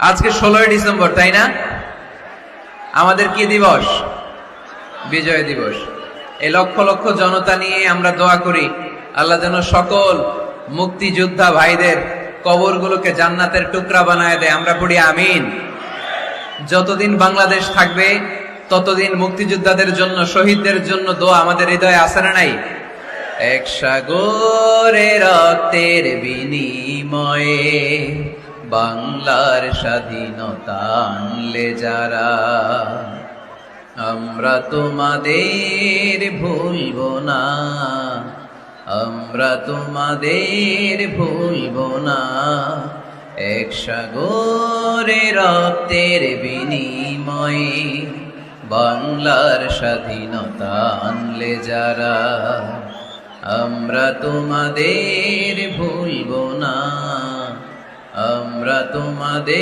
আজকে 16ই ডিসেম্বর, তাই না? আমাদের কি দিবস? বিজয় দিবস। এই লক্ষ লক্ষ জনতা নিয়ে আমরা দোয়া করি আল্লাহ যেন সকল মুক্তিযোদ্ধা ভাইদের কবরগুলোকে জান্নাতের টুকরা বানায় দেয়। আমরা পড়ি আমিন। যতদিন বাংলাদেশ থাকবে ততদিন মুক্তিযোদ্ধাদের জন্য, শহীদদের জন্য দোয়া আমাদের হৃদয়ে আছে না নাই? এক সাগরে রক্তের বিনিময়ে বাংলার স্বাধীনতা আনলে যারা, আমরা তোমাদের ভুলব না, আমরা তোমাদের ভুলব না। এক সাগরে রক্তের বিনিময়ে বাংলার স্বাধীনতা আনলে যারা, আমরা তোমাদের ভুলব না, আমরা তোমাদের